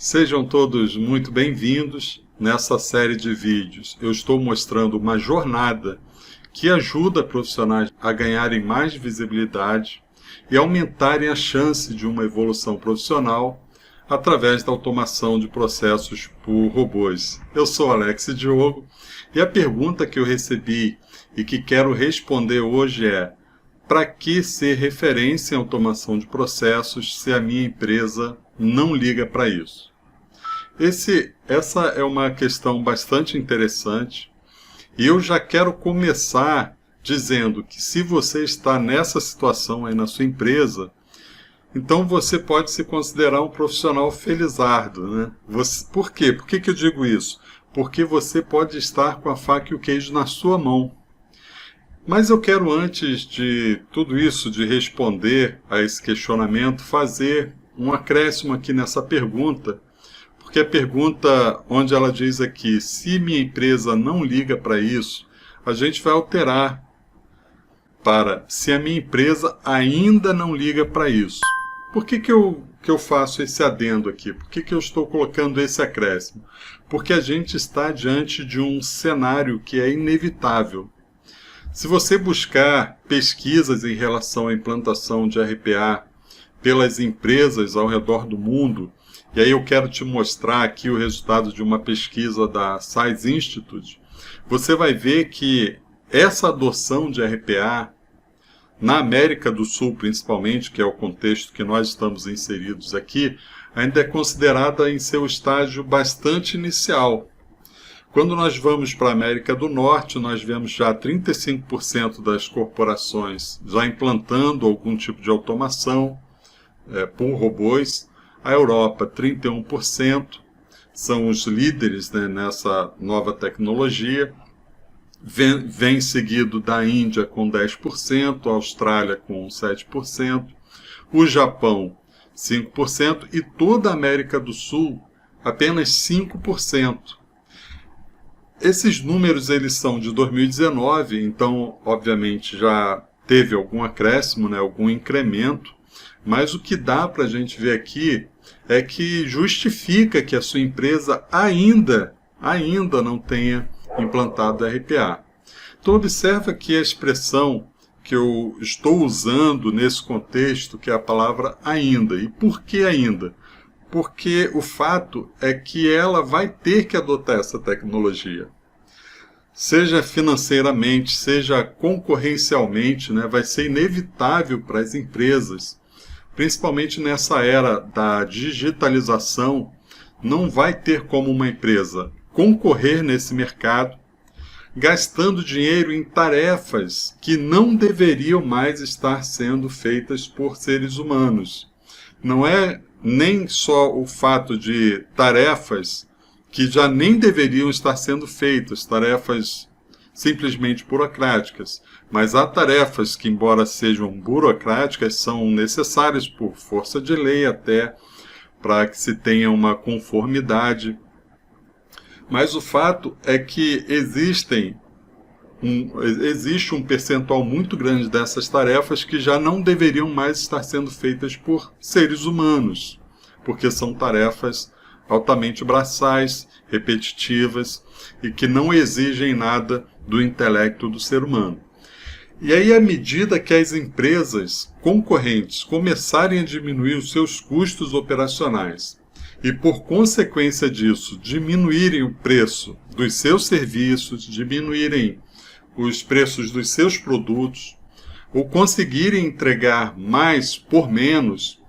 Sejam todos muito bem-vindos. Nessa série de vídeos eu estou mostrando uma jornada que ajuda profissionais a ganharem mais visibilidade e aumentarem a chance de uma evolução profissional através da automação de processos por robôs. Eu sou Alex Diogo e a pergunta que eu recebi e que quero responder hoje é: para que ser referência em automação de processos se a minha empresa não liga para isso? Essa é uma questão bastante interessante e eu já quero começar dizendo que se você está nessa situação aí na sua empresa, então você pode se considerar um profissional felizardo, né? Por quê? Por que eu digo isso? Porque você pode estar com a faca e o queijo na sua mão. Mas eu quero, antes de tudo isso, de responder a esse questionamento, fazer um acréscimo aqui nessa pergunta, porque a pergunta onde ela diz aqui, se minha empresa não liga para isso, a gente vai alterar para se a minha empresa ainda não liga para isso. Por que eu faço esse adendo aqui? Por que eu estou colocando esse acréscimo? Porque a gente está diante de um cenário que é inevitável. Se você buscar pesquisas em relação à implantação de RPA pelas empresas ao redor do mundo, e aí eu quero te mostrar aqui o resultado de uma pesquisa da Science Institute, você vai ver que essa adoção de RPA, na América do Sul principalmente, que é o contexto que nós estamos inseridos aqui, ainda é considerada em seu estágio bastante inicial. Quando nós vamos para a América do Norte, nós vemos já 35% das corporações já implantando algum tipo de automação por robôs. A Europa, 31%, são os líderes, né, nessa nova tecnologia. Vem seguido da Índia com 10%, a Austrália com 7%, o Japão 5% e toda a América do Sul apenas 5%. Esses números eles são de 2019, então obviamente já teve algum acréscimo, né, algum incremento, mas o que dá para a gente ver aqui é que justifica que a sua empresa ainda não tenha implantado RPA. Então observa que a expressão que eu estou usando nesse contexto, que é a palavra ainda. E por que ainda? Porque o fato é que ela vai ter que adotar essa tecnologia. Seja financeiramente, seja concorrencialmente, né, vai ser inevitável para as empresas, principalmente nessa era da digitalização, não vai ter como uma empresa concorrer nesse mercado, gastando dinheiro em tarefas que não deveriam mais estar sendo feitas por seres humanos. Não é nem só o fato de tarefas que já nem deveriam estar sendo feitas, tarefas simplesmente burocráticas, mas há tarefas que, embora sejam burocráticas, são necessárias por força de lei até para que se tenha uma conformidade. Mas o fato é que existe um percentual muito grande dessas tarefas que já não deveriam mais estar sendo feitas por seres humanos, porque são tarefas altamente braçais, repetitivas e que não exigem nada do intelecto do ser humano. E aí, à medida que as empresas concorrentes começarem a diminuir os seus custos operacionais e, por consequência disso, diminuírem o preço dos seus serviços, diminuírem os preços dos seus produtos, ou conseguirem entregar mais por menos,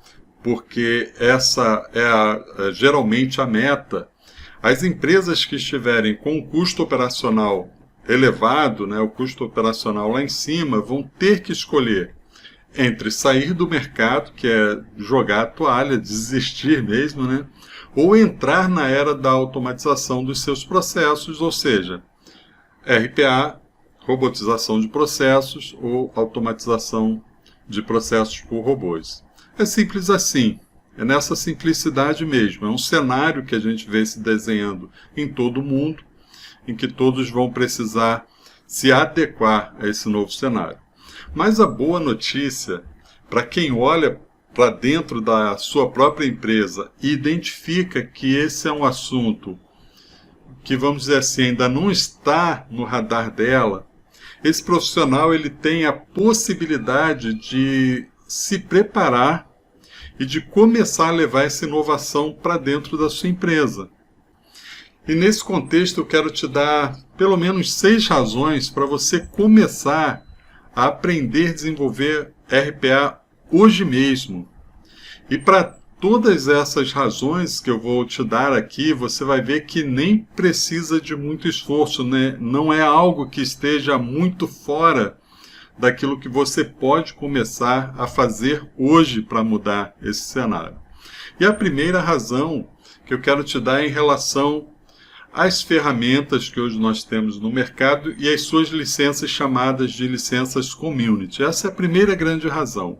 porque essa é geralmente a meta, as empresas que estiverem com o custo operacional elevado, né, o custo operacional lá em cima, vão ter que escolher entre sair do mercado, que é jogar a toalha, desistir mesmo, né, ou entrar na era da automatização dos seus processos, ou seja, RPA, robotização de processos ou automatização de processos por robôs. É simples assim, é nessa simplicidade mesmo, é um cenário que a gente vê se desenhando em todo o mundo, em que todos vão precisar se adequar a esse novo cenário. Mas a boa notícia, para quem olha para dentro da sua própria empresa e identifica que esse é um assunto que, vamos dizer assim, ainda não está no radar dela, esse profissional ele tem a possibilidade de se preparar e de começar a levar essa inovação para dentro da sua empresa. E nesse contexto eu quero te dar pelo menos 6 razões para você começar a aprender a desenvolver RPA hoje mesmo. E para todas essas razões que eu vou te dar aqui, você vai ver que nem precisa de muito esforço, né? Não é algo que esteja muito fora daquilo que você pode começar a fazer hoje para mudar esse cenário. E a primeira razão que eu quero te dar é em relação às ferramentas que hoje nós temos no mercado e as suas licenças chamadas de licenças community. Essa é a primeira grande razão.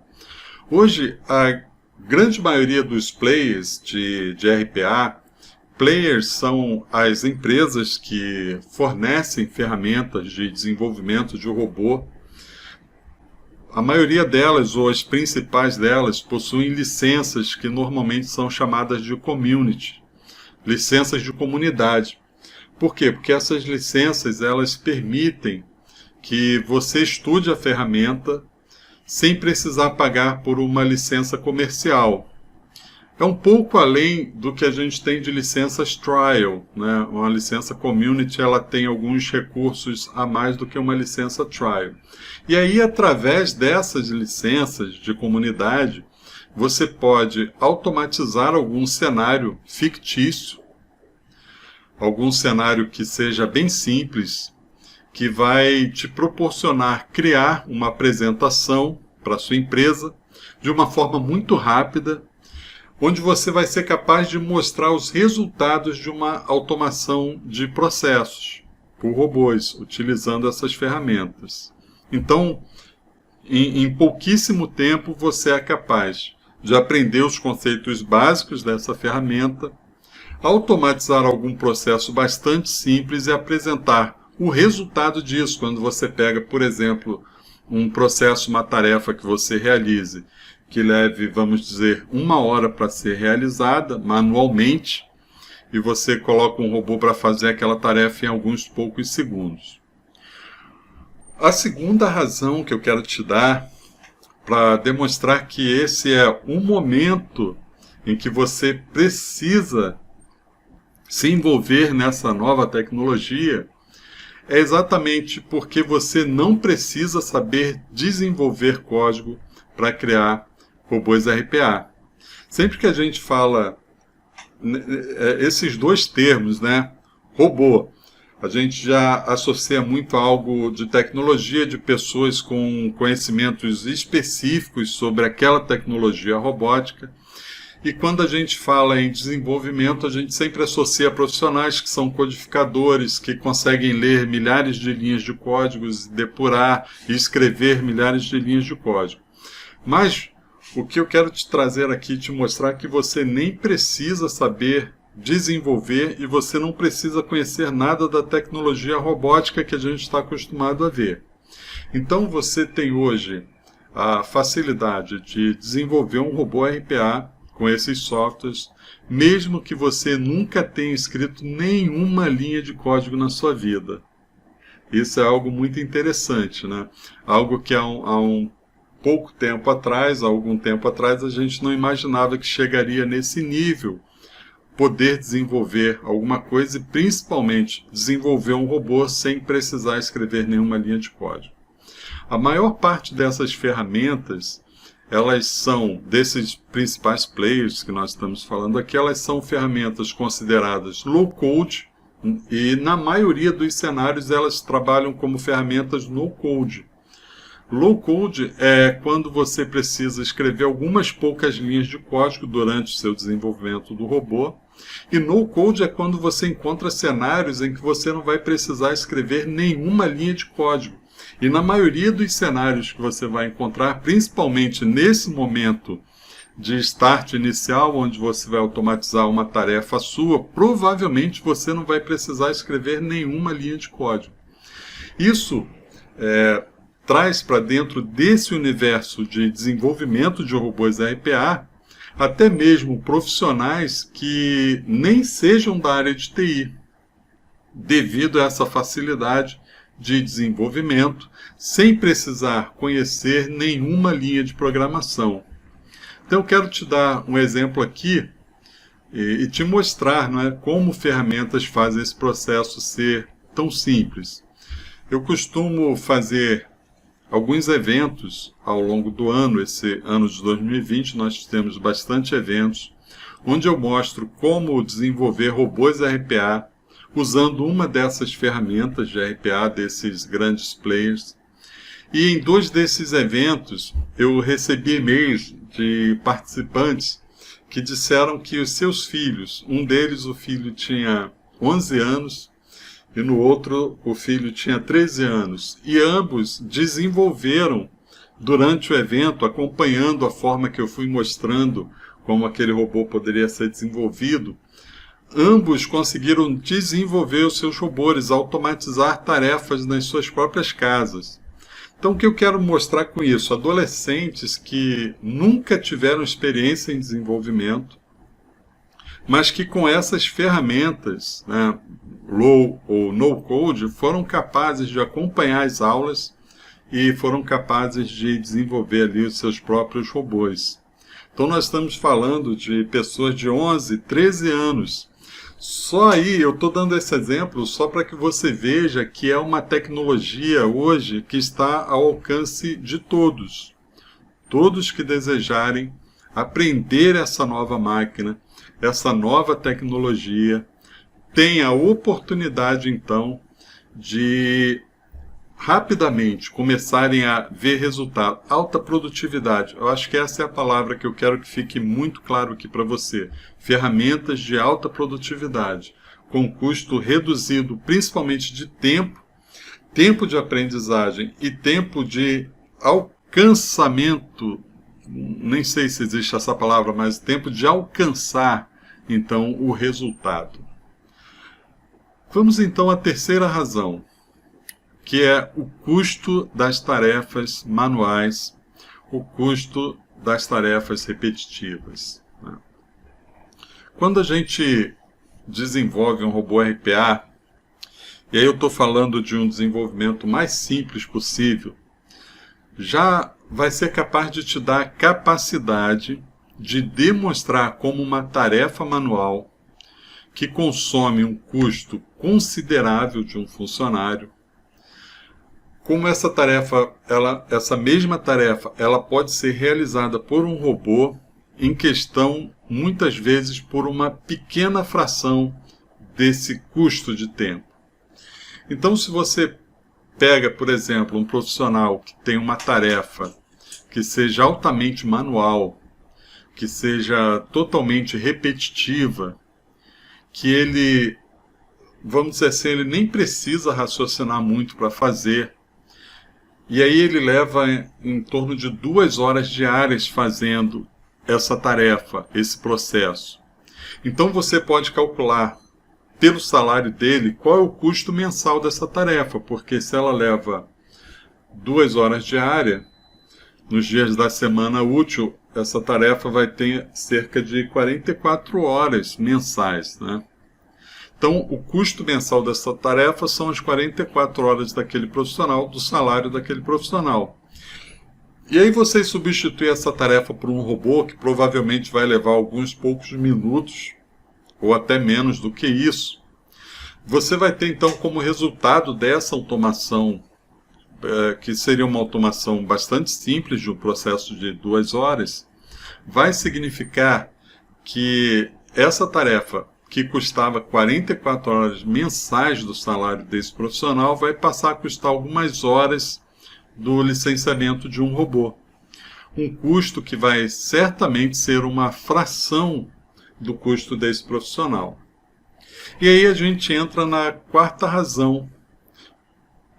Hoje, a grande maioria dos players de RPA, players são as empresas que fornecem ferramentas de desenvolvimento de robô. A maioria delas, ou as principais delas, possuem licenças que normalmente são chamadas de community, licenças de comunidade. Por quê? Porque essas licenças elas permitem que você estude a ferramenta sem precisar pagar por uma licença comercial. É um pouco além do que a gente tem de licenças trial, né? Uma licença community ela tem alguns recursos a mais do que uma licença trial. E aí, através dessas licenças de comunidade, você pode automatizar algum cenário fictício, algum cenário que seja bem simples, que vai te proporcionar criar uma apresentação para a sua empresa de uma forma muito rápida, onde você vai ser capaz de mostrar os resultados de uma automação de processos por robôs, utilizando essas ferramentas. Então, em pouquíssimo tempo, você é capaz de aprender os conceitos básicos dessa ferramenta, automatizar algum processo bastante simples e apresentar o resultado disso, quando você pega, por exemplo, um processo, uma tarefa que você realize, que leve, vamos dizer, 1 hora para ser realizada manualmente, e você coloca um robô para fazer aquela tarefa em alguns poucos segundos. A segunda razão que eu quero te dar, para demonstrar que esse é um momento em que você precisa se envolver nessa nova tecnologia, é exatamente porque você não precisa saber desenvolver código para criar robôs RPA. Sempre que a gente fala esses dois termos, né, robô, a gente já associa muito a algo de tecnologia, de pessoas com conhecimentos específicos sobre aquela tecnologia robótica. E quando a gente fala em desenvolvimento, a gente sempre associa profissionais que são codificadores, que conseguem ler milhares de linhas de códigos, depurar e escrever milhares de linhas de código. Mas o que eu quero te trazer aqui, te mostrar é que você nem precisa saber desenvolver e você não precisa conhecer nada da tecnologia robótica que a gente está acostumado a ver. Então você tem hoje a facilidade de desenvolver um robô RPA com esses softwares, mesmo que você nunca tenha escrito nenhuma linha de código na sua vida. Isso é algo muito interessante, né? Algo que há algum tempo atrás, a gente não imaginava que chegaria nesse nível, poder desenvolver alguma coisa e principalmente desenvolver um robô sem precisar escrever nenhuma linha de código. A maior parte dessas ferramentas, elas são, desses principais players que nós estamos falando aqui, elas são ferramentas consideradas low-code e, na maioria dos cenários, elas trabalham como ferramentas no-code. Low-code é quando você precisa escrever algumas poucas linhas de código durante o seu desenvolvimento do robô. E no-code é quando você encontra cenários em que você não vai precisar escrever nenhuma linha de código. E na maioria dos cenários que você vai encontrar, principalmente nesse momento de start inicial, onde você vai automatizar uma tarefa sua, provavelmente você não vai precisar escrever nenhuma linha de código. Isso traz para dentro desse universo de desenvolvimento de robôs RPA até mesmo profissionais que nem sejam da área de TI, devido a essa facilidade de desenvolvimento, sem precisar conhecer nenhuma linha de programação. Então eu quero te dar um exemplo aqui e te mostrar, não é, como ferramentas fazem esse processo ser tão simples. Eu costumo fazer alguns eventos ao longo do ano. Esse ano de 2020 nós temos bastante eventos, onde eu mostro como desenvolver robôs RPA usando uma dessas ferramentas de RPA, desses grandes players. E em 2 desses eventos eu recebi e-mails de participantes que disseram que os seus filhos, um deles o filho tinha 11 anos, e no outro o filho tinha 13 anos, e ambos desenvolveram durante o evento, acompanhando a forma que eu fui mostrando como aquele robô poderia ser desenvolvido. Ambos conseguiram desenvolver os seus robôs, automatizar tarefas nas suas próprias casas. Então o que eu quero mostrar com isso? Adolescentes que nunca tiveram experiência em desenvolvimento, mas que com essas ferramentas, né, low ou no code, foram capazes de acompanhar as aulas e foram capazes de desenvolver ali os seus próprios robôs. Então nós estamos falando de pessoas de 11, 13 anos. Só aí eu estou dando esse exemplo só para que você veja que é uma tecnologia hoje que está ao alcance de todos. Todos que desejarem aprender essa nova máquina, essa nova tecnologia, tem a oportunidade, então, de rapidamente começarem a ver resultado. Alta produtividade. Eu acho que essa é a palavra que eu quero que fique muito claro aqui para você. Ferramentas de alta produtividade, com custo reduzido, principalmente de tempo, tempo de aprendizagem e tempo de alcançamento, nem sei se existe essa palavra, mas tempo de alcançar, então, o resultado. Vamos, então, à terceira razão, que é o custo das tarefas manuais, o custo das tarefas repetitivas. Quando a gente desenvolve um robô RPA, e aí eu estou falando de um desenvolvimento mais simples possível, já vai ser capaz de te dar a capacidade de demonstrar como uma tarefa manual que consome um custo considerável de um funcionário, como essa tarefa, essa mesma tarefa, ela pode ser realizada por um robô em questão, muitas vezes, por uma pequena fração desse custo de tempo. Então, se você pega, por exemplo, um profissional que tem uma tarefa que seja altamente manual, que seja totalmente repetitiva, que ele, vamos dizer assim, ele nem precisa raciocinar muito para fazer, e aí ele leva em torno de 2 horas diárias fazendo essa tarefa, esse processo. Então você pode calcular pelo salário dele qual é o custo mensal dessa tarefa, porque se ela leva 2 horas diárias, nos dias da semana útil, essa tarefa vai ter cerca de 44 horas mensais, né? Então, o custo mensal dessa tarefa são as 44 horas daquele profissional, do salário daquele profissional. E aí você substitui essa tarefa por um robô que provavelmente vai levar alguns poucos minutos, ou até menos do que isso. Você vai ter, então, como resultado dessa automação, que seria uma automação bastante simples, de um processo de 2 horas, vai significar que essa tarefa, que custava 44 horas mensais do salário desse profissional, vai passar a custar algumas horas do licenciamento de um robô. Um custo que vai certamente ser uma fração do custo desse profissional. E aí a gente entra na quarta razão,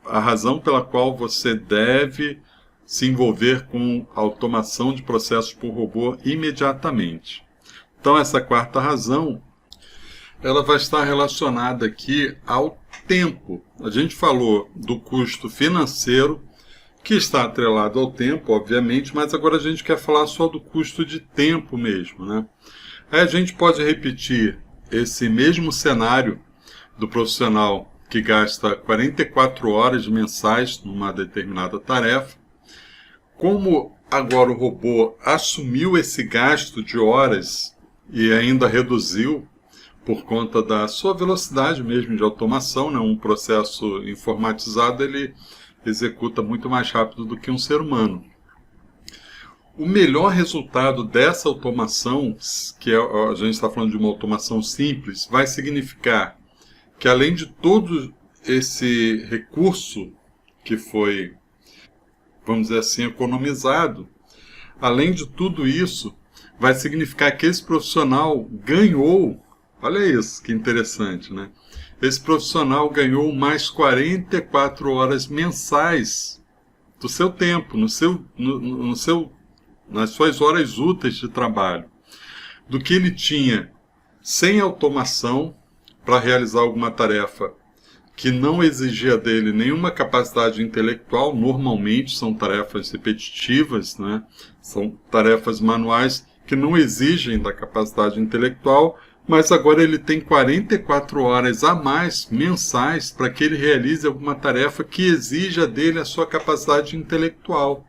a razão pela qual você deve se envolver com a automação de processos por robô imediatamente. Então essa quarta razão, ela vai estar relacionada aqui ao tempo. A gente falou do custo financeiro, que está atrelado ao tempo, obviamente, mas agora a gente quer falar só do custo de tempo mesmo, né? Aí a gente pode repetir esse mesmo cenário do profissional que gasta 44 horas mensais numa determinada tarefa. Como agora o robô assumiu esse gasto de horas e ainda reduziu por conta da sua velocidade mesmo de automação, né? Um processo informatizado ele executa muito mais rápido do que um ser humano. O melhor resultado dessa automação, que a gente está falando de uma automação simples, vai significar que além de todo esse recurso que foi, vamos dizer assim, economizado, além de tudo isso, vai significar que esse profissional ganhou, olha isso, que interessante, né? Esse profissional ganhou mais 44 horas mensais do seu tempo, nas suas horas úteis de trabalho, do que ele tinha sem automação para realizar alguma tarefa que não exigia dele nenhuma capacidade intelectual. Normalmente são tarefas repetitivas, né? São tarefas manuais que não exigem da capacidade intelectual, mas agora ele tem 44 horas a mais mensais para que ele realize alguma tarefa que exija dele a sua capacidade intelectual.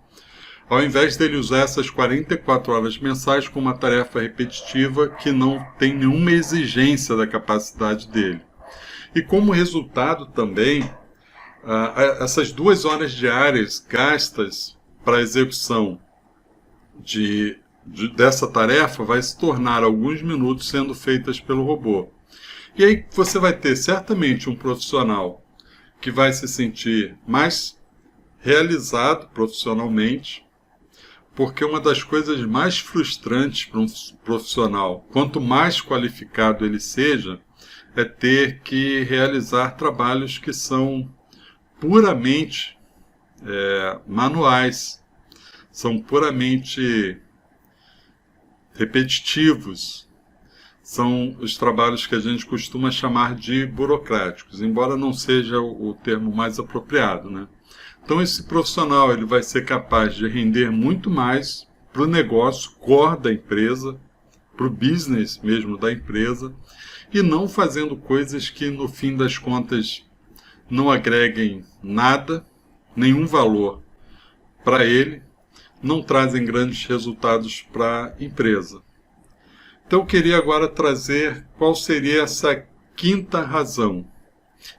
Ao invés dele usar essas 44 horas mensais com uma tarefa repetitiva que não tem nenhuma exigência da capacidade dele. E como resultado também, essas 2 horas diárias gastas para a execução dessa tarefa vai se tornar alguns minutos sendo feitas pelo robô. E aí você vai ter certamente um profissional que vai se sentir mais realizado profissionalmente, porque uma das coisas mais frustrantes para um profissional, quanto mais qualificado ele seja, é ter que realizar trabalhos que são puramente manuais, são puramente repetitivos, são os trabalhos que a gente costuma chamar de burocráticos, embora não seja o termo mais apropriado, né? Então esse profissional ele vai ser capaz de render muito mais para o negócio core da empresa, para o business mesmo da empresa, e não fazendo coisas que no fim das contas não agreguem nada, nenhum valor para ele, não trazem grandes resultados para a empresa. Então eu queria agora trazer qual seria essa quinta razão.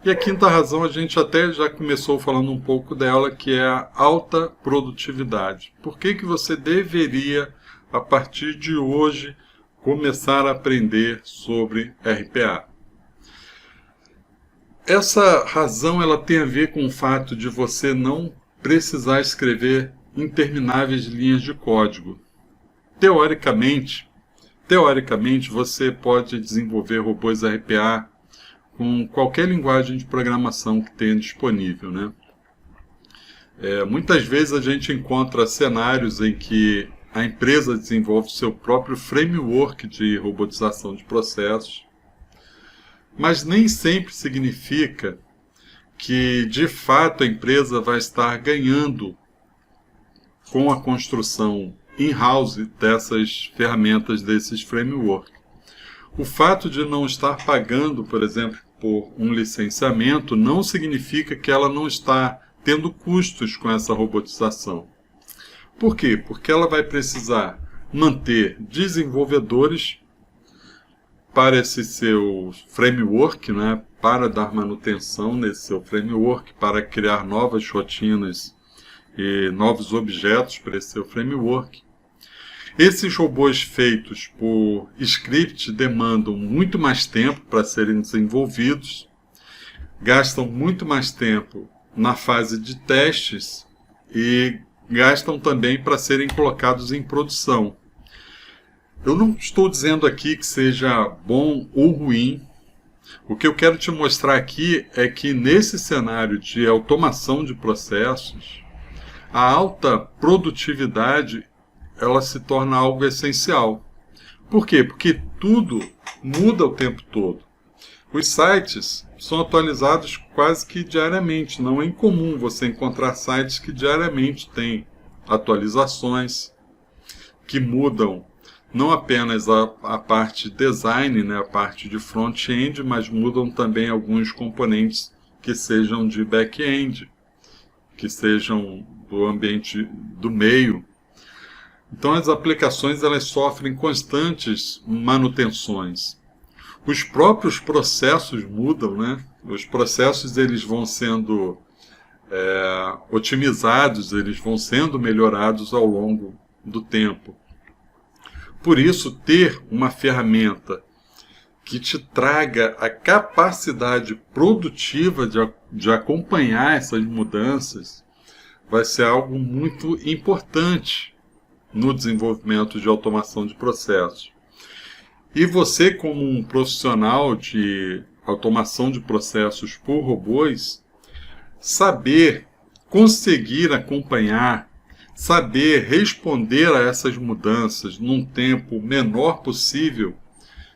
E a quinta razão a gente até já começou falando um pouco dela, que é a alta produtividade. Por que você deveria, a partir de hoje, começar a aprender sobre RPA? Essa razão ela tem a ver com o fato de você não precisar escrever intermináveis linhas de código. Teoricamente, você pode desenvolver robôs RPA com qualquer linguagem de programação que tenha disponível, né? Muitas vezes a gente encontra cenários em que a empresa desenvolve seu próprio framework de robotização de processos, mas nem sempre significa que, de fato, a empresa vai estar ganhando com a construção in-house dessas ferramentas, desses frameworks. O fato de não estar pagando, por exemplo, por um licenciamento, não significa que ela não está tendo custos com essa robotização. Por quê? Porque ela vai precisar manter desenvolvedores para esse seu framework, né? Para dar manutenção nesse seu framework, para criar novas rotinas e novos objetos para esse seu framework. Esses robôs feitos por script demandam muito mais tempo para serem desenvolvidos, gastam muito mais tempo na fase de testes e gastam também para serem colocados em produção. Eu não estou dizendo aqui que seja bom ou ruim. O que eu quero te mostrar aqui é que nesse cenário de automação de processos, a alta produtividade ela se torna algo essencial. Por quê? Porque tudo muda o tempo todo. Os sites são atualizados quase que diariamente. Não é incomum você encontrar sites que diariamente têm atualizações, que mudam não apenas a parte design, né, a parte de front-end, mas mudam também alguns componentes que sejam de back-end, que sejam do ambiente do meio. Então as aplicações elas sofrem constantes manutenções. Os próprios processos mudam, né? Os processos eles vão sendo otimizados, eles vão sendo melhorados ao longo do tempo. Por isso, ter uma ferramenta que te traga a capacidade produtiva de acompanhar essas mudanças vai ser algo muito importante no desenvolvimento de automação de processos. E você, como um profissional de automação de processos por robôs, saber, conseguir acompanhar, saber responder a essas mudanças num tempo menor possível,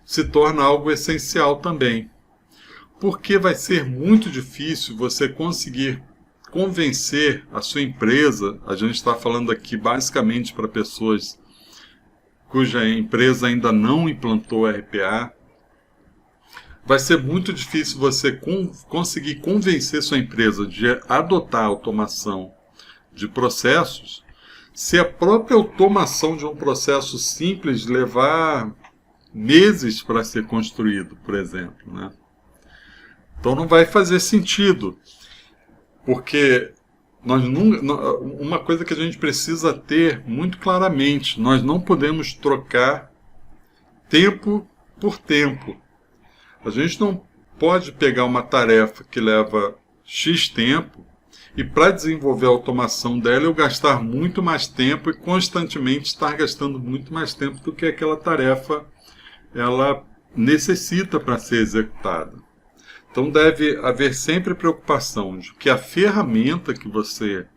se torna algo essencial também. Porque vai ser muito difícil você conseguir convencer a sua empresa, a gente está falando aqui basicamente para pessoas cuja empresa ainda não implantou RPA, vai ser muito difícil você conseguir convencer sua empresa de adotar automação de processos, se a própria automação de um processo simples levar meses para ser construído, por exemplo, né? Então não vai fazer sentido, porque uma coisa que a gente precisa ter muito claramente, nós não podemos trocar tempo por tempo. A gente não pode pegar uma tarefa que leva X tempo e para desenvolver a automação dela eu gastar muito mais tempo e constantemente estar gastando muito mais tempo do que aquela tarefa ela necessita para ser executada. Então deve haver sempre preocupação de que a ferramenta que você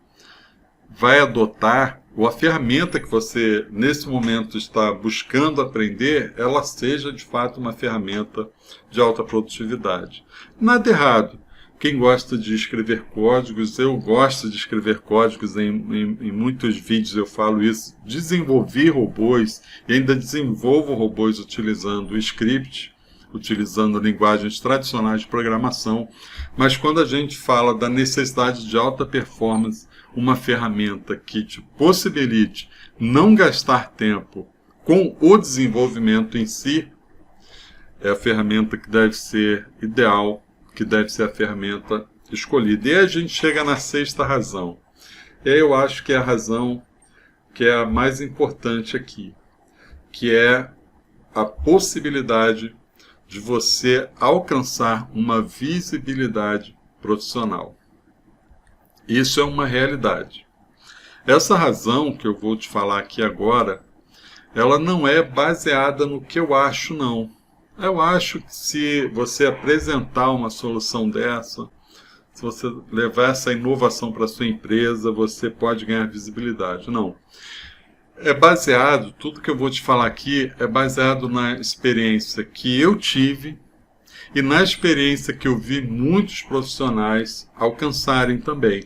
vai adotar, ou a ferramenta que você nesse momento está buscando aprender, ela seja de fato uma ferramenta de alta produtividade. Nada errado. Quem gosta de escrever códigos, eu gosto de escrever códigos, em muitos vídeos eu falo isso, desenvolver robôs, e ainda desenvolvo robôs utilizando o script, utilizando linguagens tradicionais de programação, mas quando a gente fala da necessidade de alta performance, uma ferramenta que te possibilite não gastar tempo com o desenvolvimento em si, é a ferramenta que deve ser ideal, que deve ser a ferramenta escolhida. E aí a gente chega na sexta razão. E aí eu acho que é a razão que é a mais importante aqui, que é a possibilidade de você alcançar uma visibilidade profissional. Isso é uma realidade. Essa razão que eu vou te falar aqui agora, ela não é baseada no que eu acho, não. Eu acho que se você apresentar uma solução dessa, se você levar essa inovação para a sua empresa, você pode ganhar visibilidade. Não. É baseado, tudo que eu vou te falar aqui é baseado na experiência que eu tive e na experiência que eu vi muitos profissionais alcançarem também.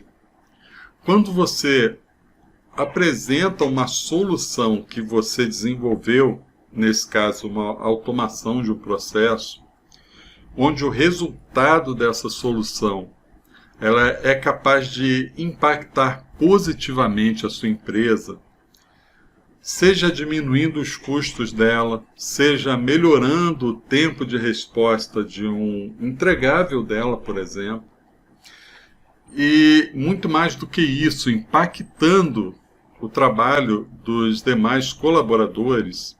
Quando você apresenta uma solução que você desenvolveu, nesse caso uma automação de um processo, onde o resultado dessa solução ela é capaz de impactar positivamente a sua empresa, seja diminuindo os custos dela, seja melhorando o tempo de resposta de um entregável dela, por exemplo, e muito mais do que isso, impactando o trabalho dos demais colaboradores,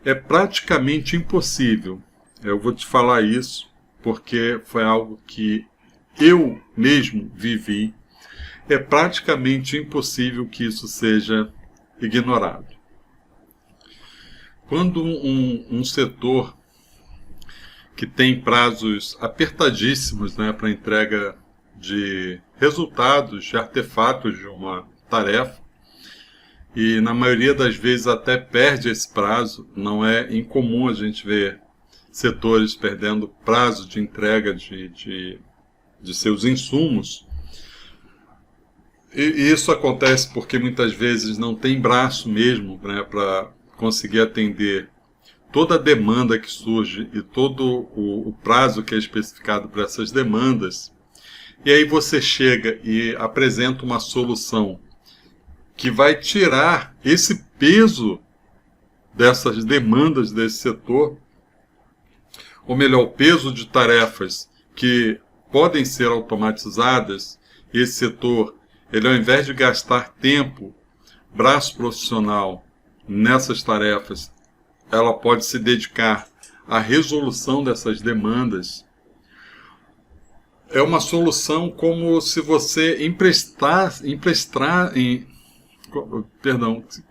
é praticamente impossível. Eu vou te falar isso porque foi algo que eu mesmo vivi. É praticamente impossível que isso seja ignorado. Quando um setor que tem prazos apertadíssimos, né, para entrega de resultados, de artefatos de uma tarefa, e na maioria das vezes até perde esse prazo, não é incomum a gente ver setores perdendo prazo de entrega de seus insumos. E isso acontece porque muitas vezes não tem braço mesmo, né, para conseguir atender toda a demanda que surge e todo o prazo que é especificado para essas demandas. E aí você chega e apresenta uma solução que vai tirar esse peso dessas demandas desse setor, ou melhor, o peso de tarefas que podem ser automatizadas. Esse setor, ele ao invés de gastar tempo, braço profissional nessas tarefas, ela pode se dedicar à resolução dessas demandas. É uma solução como se você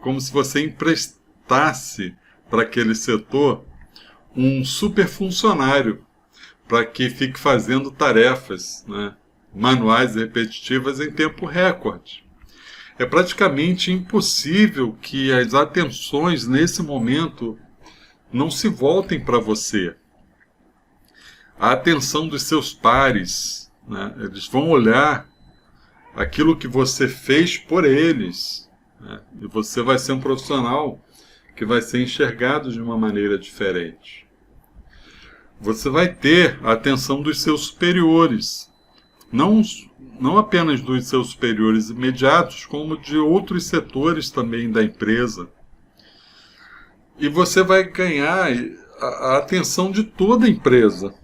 como se você emprestasse para aquele setor um super funcionário para que fique fazendo tarefas, né, manuais e repetitivas em tempo recorde. É praticamente impossível que as atenções nesse momento não se voltem para você. A atenção dos seus pares, né, eles vão olhar aquilo que você fez por eles, né, e você vai ser um profissional que vai ser enxergado de uma maneira diferente. Você vai ter a atenção dos seus superiores, não apenas dos seus superiores imediatos, como de outros setores também da empresa. E você vai ganhar a atenção de toda a empresa,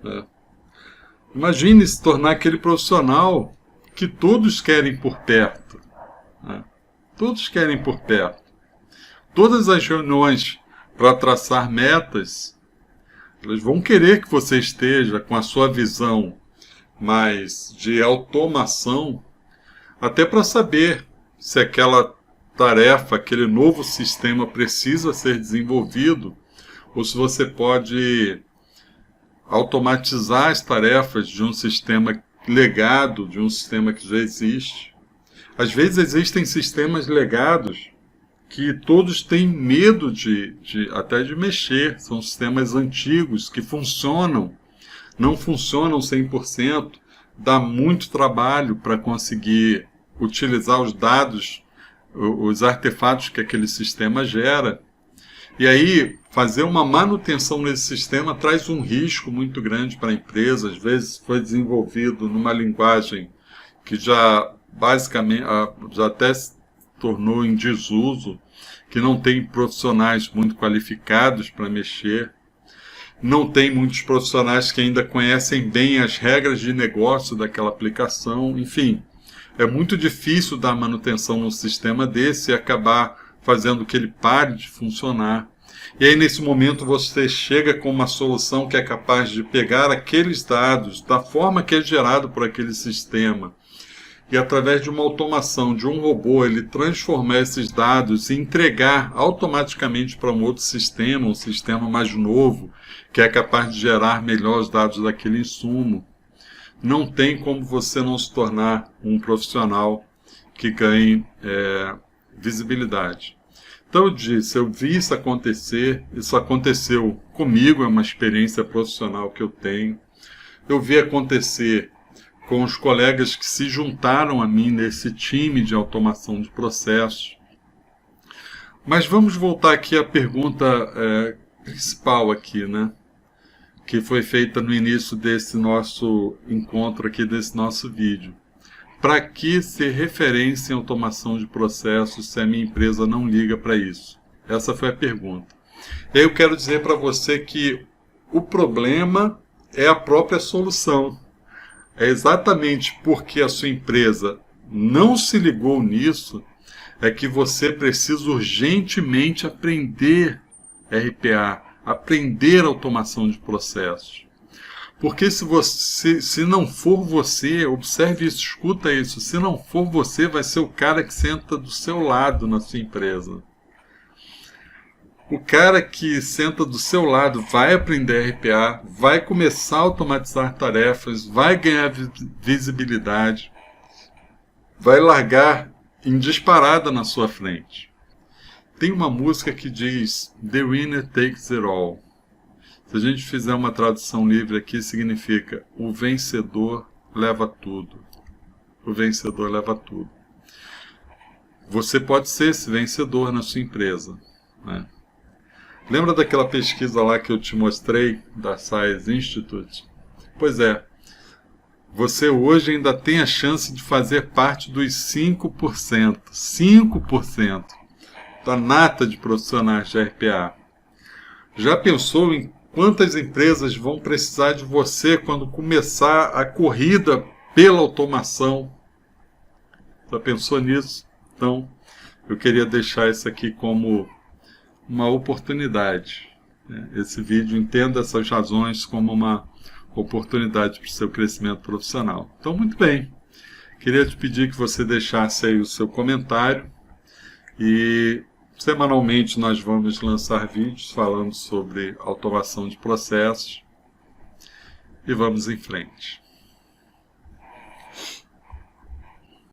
né? Imagine se tornar aquele profissional que todos querem por perto, né? Todos querem por perto. Todas as reuniões para traçar metas, eles vão querer que você esteja com a sua visão mais de automação, até para saber se aquela tarefa, aquele novo sistema precisa ser desenvolvido, ou se você pode automatizar as tarefas de um sistema legado, de um sistema que já existe. Às vezes existem sistemas legados que todos têm medo até de mexer. São sistemas antigos que funcionam, não funcionam 100%, dá muito trabalho para conseguir utilizar os dados, os artefatos que aquele sistema gera. E aí, fazer uma manutenção nesse sistema traz um risco muito grande para a empresa. Às vezes foi desenvolvido numa linguagem que já basicamente já até se tornou em desuso, que não tem profissionais muito qualificados para mexer, não tem muitos profissionais que ainda conhecem bem as regras de negócio daquela aplicação. Enfim, é muito difícil dar manutenção num sistema desse e acabar fazendo que ele pare de funcionar. E aí, nesse momento, você chega com uma solução que é capaz de pegar aqueles dados da forma que é gerado por aquele sistema e, através de uma automação, de um robô, ele transformar esses dados e entregar automaticamente para um outro sistema, um sistema mais novo, que é capaz de gerar melhor os dados daquele insumo. Não tem como você não se tornar um profissional que ganhe visibilidade. Então eu disse, eu vi isso acontecer, isso aconteceu comigo, é uma experiência profissional que eu tenho. Eu vi acontecer com os colegas que se juntaram a mim nesse time de automação de processos. Mas vamos voltar aqui à pergunta principal aqui, né? Que foi feita no início desse nosso encontro aqui, desse nosso vídeo. Para que ser referência em automação de processos se a minha empresa não liga para isso? Essa foi a pergunta. E aí eu quero dizer para você que o problema é a própria solução. É exatamente porque a sua empresa não se ligou nisso, é que você precisa urgentemente aprender RPA, aprender automação de processos. Porque se não for você, observe isso, escuta isso, se não for você, vai ser o cara que senta do seu lado na sua empresa. O cara que senta do seu lado vai aprender RPA, vai começar a automatizar tarefas, vai ganhar visibilidade, vai largar em disparada na sua frente. Tem uma música que diz: The winner takes it all. Se a gente fizer uma tradução livre aqui, significa o vencedor leva tudo. O vencedor leva tudo. Você pode ser esse vencedor na sua empresa, né? Lembra daquela pesquisa lá que eu te mostrei, da Science Institute? Pois é, você hoje ainda tem a chance de fazer parte dos 5%. 5% da nata de profissionais de RPA. Já pensou em quantas empresas vão precisar de você quando começar a corrida pela automação? Já pensou nisso? Então, eu queria deixar isso aqui como uma oportunidade. Esse vídeo, entenda essas razões como uma oportunidade para o seu crescimento profissional. Então, muito bem. Queria te pedir que você deixasse aí o seu comentário e semanalmente nós vamos lançar vídeos falando sobre automação de processos e vamos em frente.